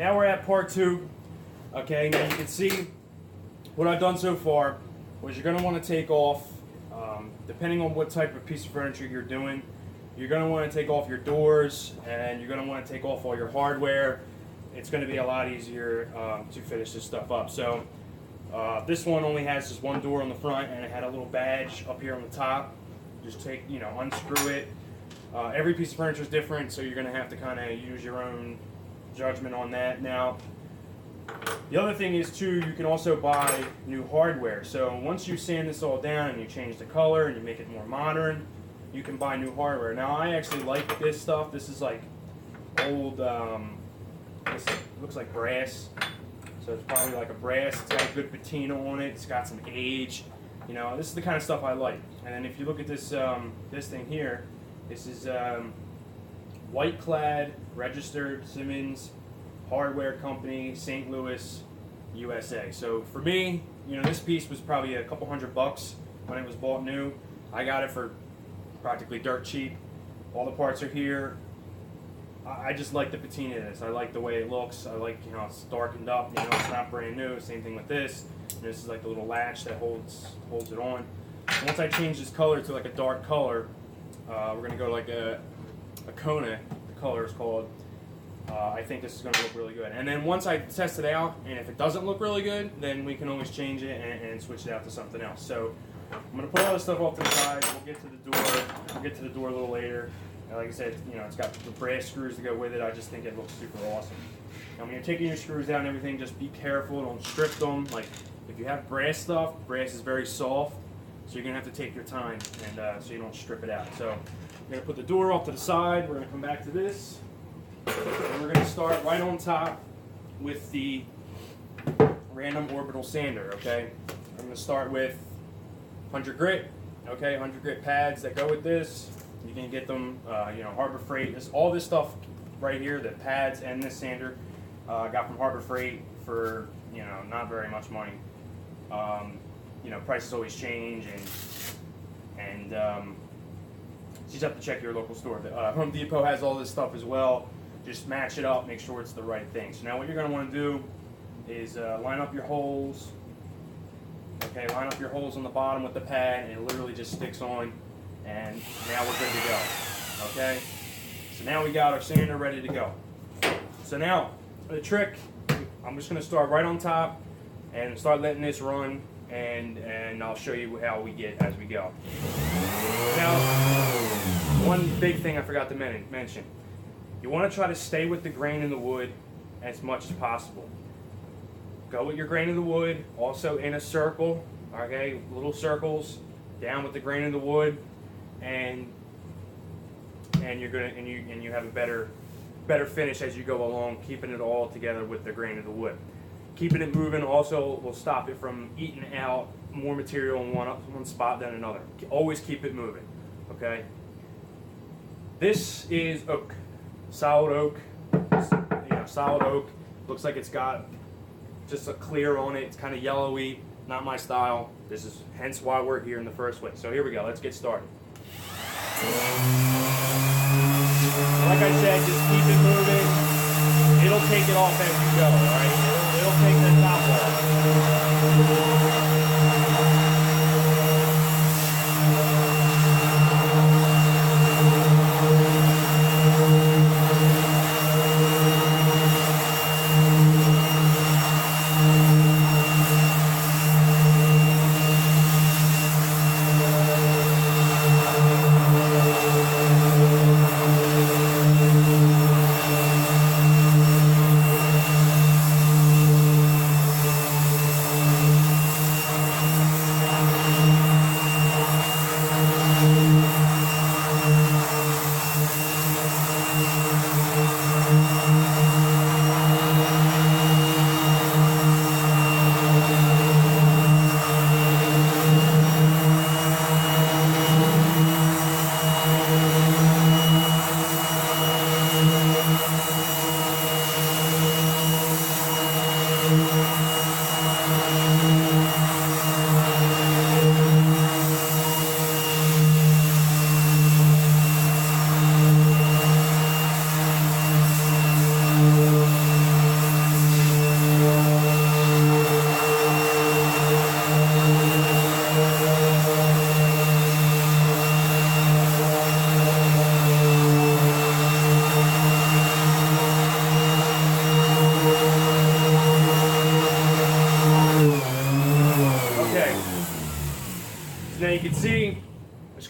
now we're at part 2. Okay, now you can see what I've done so far was you're going to want to take off, depending on what type of piece of furniture you're doing, you're going to want to take off your doors and you're going to want to take off all your hardware. It's going to be a lot easier to finish this stuff up. So this one only has just one door on the front and it had a little badge up here on the top. Just take, unscrew it. Every piece of furniture is different, so you're going to have to kind of use your own judgment on that. Now, the other thing is too, you can also buy new hardware. So once you sand this all down and you change the color and you make it more modern, you can buy new hardware. Now I actually like this stuff. This is like old, this looks like brass. So it's probably like a brass. It's got a good patina on it. It's got some age. This is the kind of stuff I like. And then if you look at this, this thing here, this is white clad, registered Simmons Hardware Company, St. Louis, USA. So for me, this piece was probably a couple $100 when it was bought new. I got it for practically dirt cheap. All the parts are here. I just like the patina of this. I like the way it looks. I like it's darkened up. It's not brand new. Same thing with this. This is like the little latch that holds it on. Once I change this color to like a dark color, we're gonna go like a Kona. The color is called. I think this is going to look really good. And then once I test it out, and if it doesn't look really good, then we can always change it and switch it out to something else. So I'm going to put all this stuff off to the side. We'll get to the door. We'll get to the door a little later. Like I said, it's got the brass screws to go with it. I just think it looks super awesome. Now when you're taking your screws out and everything, just be careful. Don't strip them. Like if you have brass stuff, brass is very soft, so you're going to have to take your time and so you don't strip it out. So we're going to put the door off to the side. We're going to come back to this. And we're going to start right on top with the random orbital sander, okay? I'm going to start with 100 grit, okay? 100 grit pads that go with this. You can get them, Harbor Freight. All this stuff right here, the pads and this sander, I got from Harbor Freight for, not very much money. Prices always change and you just have to check your local store. Home Depot has all this stuff as well. Just match it up, make sure it's the right thing. So now what you're going to want to do is line up your holes. Okay, line up your holes on the bottom with the pad, and it literally just sticks on, and now we're good to go. Okay, so now we got our sander ready to go. So now the trick, I'm just going to start right on top and start letting this run, and I'll show you how we get as we go. Now, one big thing I forgot to mention. You want to try to stay with the grain in the wood as much as possible. Go with your grain in the wood, also in a circle, okay, little circles, down with the grain in the wood, and you have a better finish as you go along, keeping it all together with the grain of the wood. Keeping it moving also will stop it from eating out more material in one spot than another. Always keep it moving, okay? This is oak. Solid oak, solid oak. Looks like it's got just a clear on it. It's kind of yellowy, not my style. This is hence why we're here in the first place. So here we go, let's get started. Like I said, just keep it moving. It'll take it off as you go, all right? It'll take the top off.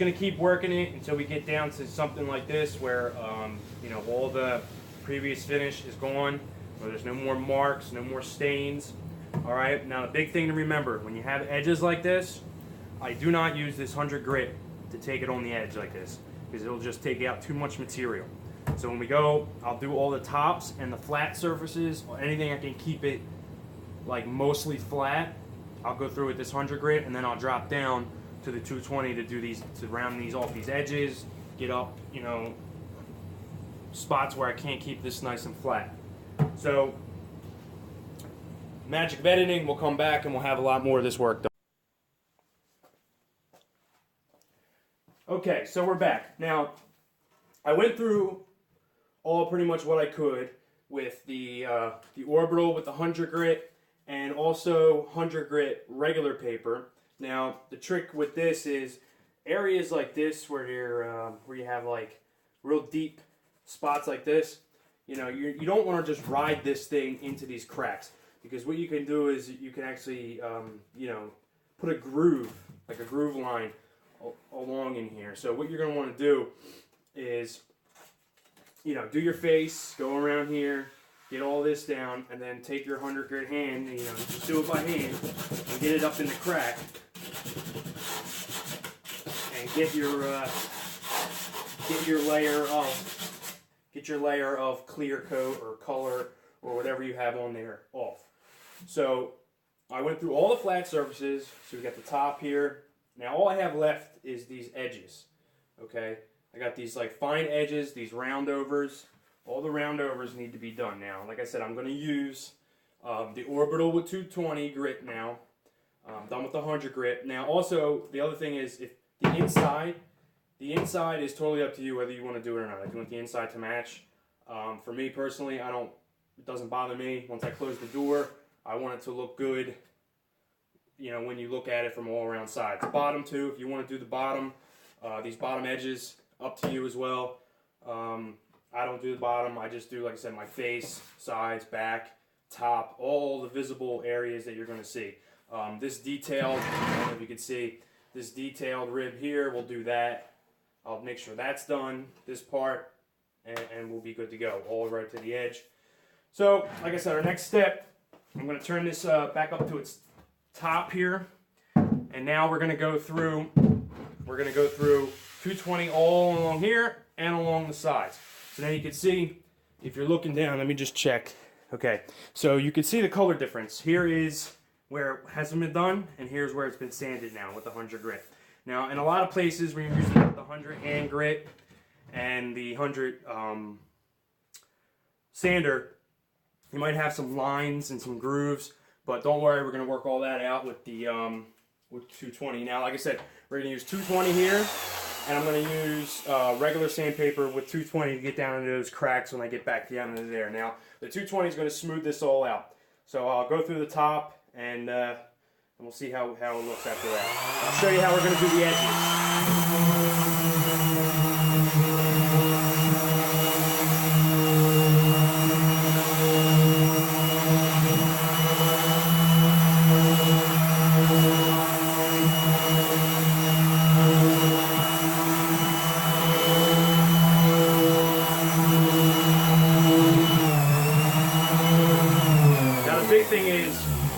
going to keep working it until we get down to something like this where, you know, all the previous finish is gone, where there's no more marks, no more stains. All right, now the big thing to remember, when you have edges like this, I do not use this 100 grit to take it on the edge like this, because it'll just take out too much material. So when we go, I'll do all the tops and the flat surfaces, or anything I can keep it like mostly flat. I'll go through with this 100 grit, and then I'll drop down to the 220 to do these, to round these off these edges, get up, you know, spots where I can't keep this nice and flat. So magic of editing, we'll come back and we'll have a lot more of this work done. Okay, so we're back. Now, I went through all pretty much what I could with the orbital with the 100 grit and also 100 grit regular paper. Now, the trick with this is areas like this where you have like real deep spots like this, you know, you don't want to just ride this thing into these cracks, because what you can do is you can actually, you know, put a groove, like a groove line along in here. So what you're going to want to do is, you know, do your face, go around here, get all this down, and then take your 100 grit hand, and, you know, just do it by hand, and get it up in the crack, and get your layer of clear coat or color or whatever you have on there off. So I went through all the flat surfaces. So we got the top here. Now all I have left is these edges. Okay, I got these like fine edges, these roundovers. All the roundovers need to be done now. Like I said, I'm going to use the orbital with 220 grit now. I'm done with the 100 grit. Now also, the other thing is, if the inside is totally up to you whether you want to do it or not. If you want the inside to match. For me personally, it doesn't bother me. Once I close the door, I want it to look good, you know, when you look at it from all around sides. Bottom too, if you want to do the bottom, these bottom edges, up to you as well. I don't do the bottom. I just do, like I said, my face, sides, back, top, all the visible areas that you're going to see. This detailed, I don't know if you can see, this detailed rib here, we'll do that. I'll make sure that's done, this part, and we'll be good to go, all right to the edge. So, like I said, our next step, I'm going to turn this back up to its top here, and now we're going to go through 220 all along here and along the sides. So now you can see, if you're looking down, let me just check. Okay, so you can see the color difference. Here is where it hasn't been done, and here's where it's been sanded now with the 100 grit. Now, in a lot of places where you're using the 100 hand grit and the 100 sander, you might have some lines and some grooves, but don't worry, we're going to work all that out with the with 220. Now, like I said, we're going to use 220 here, and I'm going to use regular sandpaper with 220 to get down into those cracks when I get back down into there. Now, the 220 is going to smooth this all out. So I'll go through the top, and we'll see how it looks after that. I'll show you how we're going to do the edges.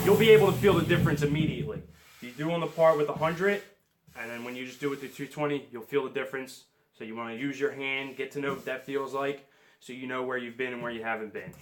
You'll be able to feel the difference immediately. You do on the part with 100, and then when you just do it with the 220, you'll feel the difference. So you want to use your hand, get to know what that feels like, so you know where you've been and where you haven't been.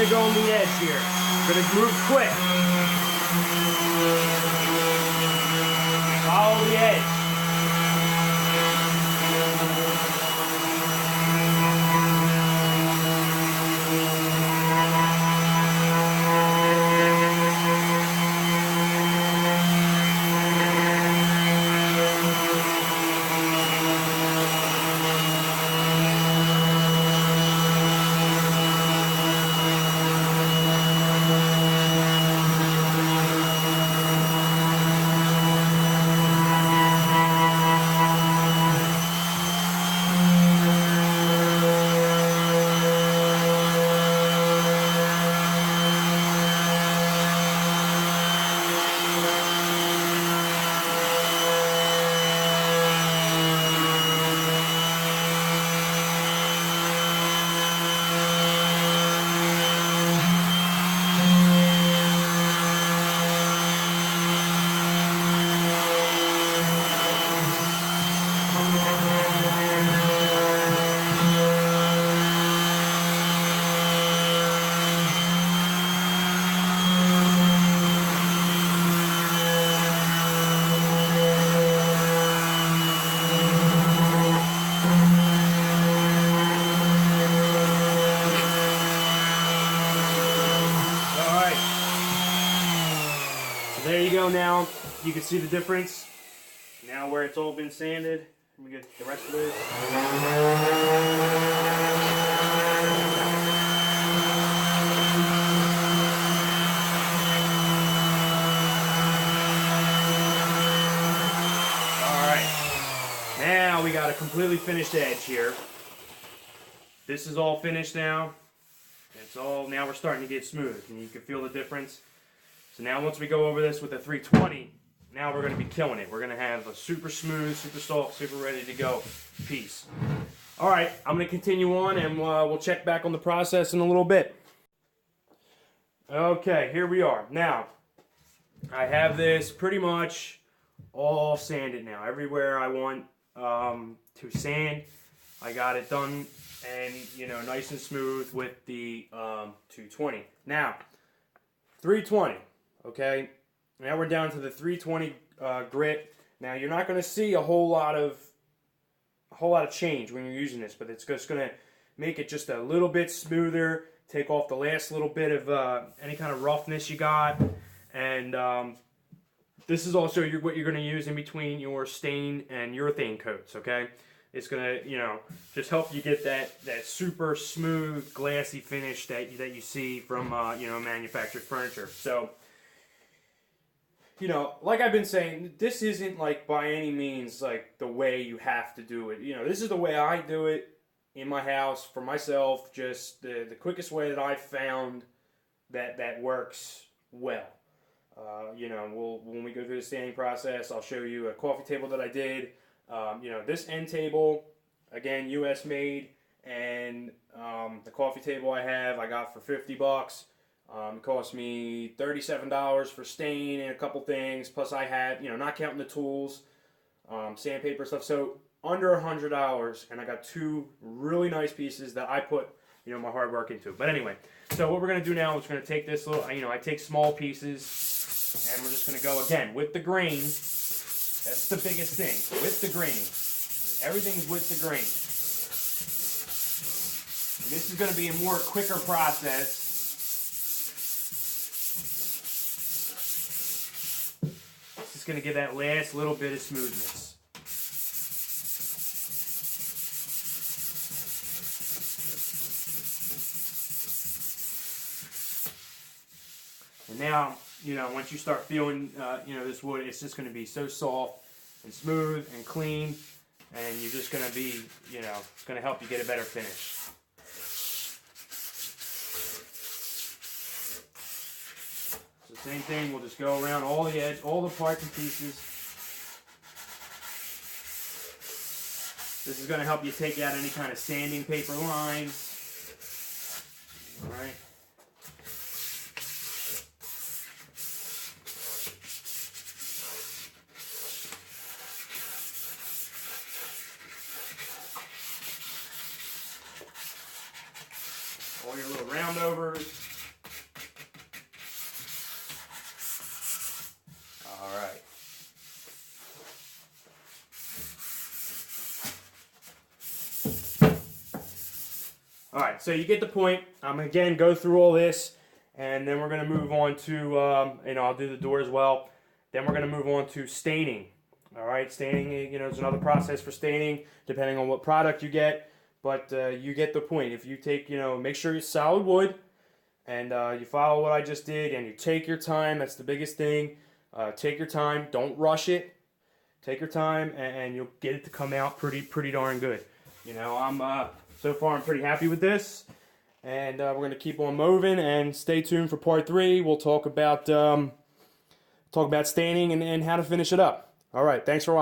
Go on the edge here. We're going to move quick. Follow the edge. There you go. Now you can see the difference. Now where it's all been sanded, let me get the rest of this. Now we got a completely finished edge here. This is all finished now. It's all, now we're starting to get smooth, and you can feel the difference. So now once we go over this with the 320, now we're going to be killing it. We're going to have a super smooth, super soft, super ready to go piece. All right, I'm going to continue on, and we'll check back on the process in a little bit. Okay, here we are. Now, I have this pretty much all sanded now. Everywhere I want to sand, I got it done, and nice and smooth with the 220. Now 320. Okay, now we're down to the 320 grit. Now you're not going to see a whole lot of change when you're using this, but it's just going to make it just a little bit smoother, take off the last little bit of any kind of roughness you got, and this is also what you're going to use in between your stain and urethane coats, okay? It's going to, just help you get that super smooth, glassy finish that you see from, manufactured furniture. So, like I've been saying, this isn't like by any means like the way you have to do it. This is the way I do it in my house for myself, just the quickest way that I've found that works well. When we go through the sanding process, I'll show you a coffee table that I did. This end table, again, U.S. made, and the coffee table I got for $50. It cost me $37 for stain and a couple things. Plus I had, not counting the tools, sandpaper stuff. So under $100, and I got two really nice pieces that I put, my hard work into. But anyway, so what we're going to do now is we're going to take this little, I take small pieces. And we're just going to go again with the grain. That's the biggest thing. With the grain. Everything's with the grain. And this is going to be a more quicker process. This is going to give that last little bit of smoothness. And now, once you start feeling, this wood, it's just going to be so soft and smooth and clean, and you're just going to be, it's going to help you get a better finish. So same thing, we'll just go around all the edge, all the parts and pieces. This is going to help you take out any kind of sanding paper lines. All right. All your little roundovers. All right. All right, so you get the point. I'm again go through all this, and then we're going to move on to, I'll do the door as well. Then we're going to move on to staining. All right, staining, is another process for staining, depending on what product you get. But you get the point. If you take, make sure it's solid wood, and you follow what I just did, and you take your time. That's the biggest thing. Take your time. Don't rush it. Take your time, and you'll get it to come out pretty darn good. So far I'm pretty happy with this, and we're gonna keep on moving. And stay tuned for part 3. We'll talk about staining and how to finish it up. All right. Thanks for watching.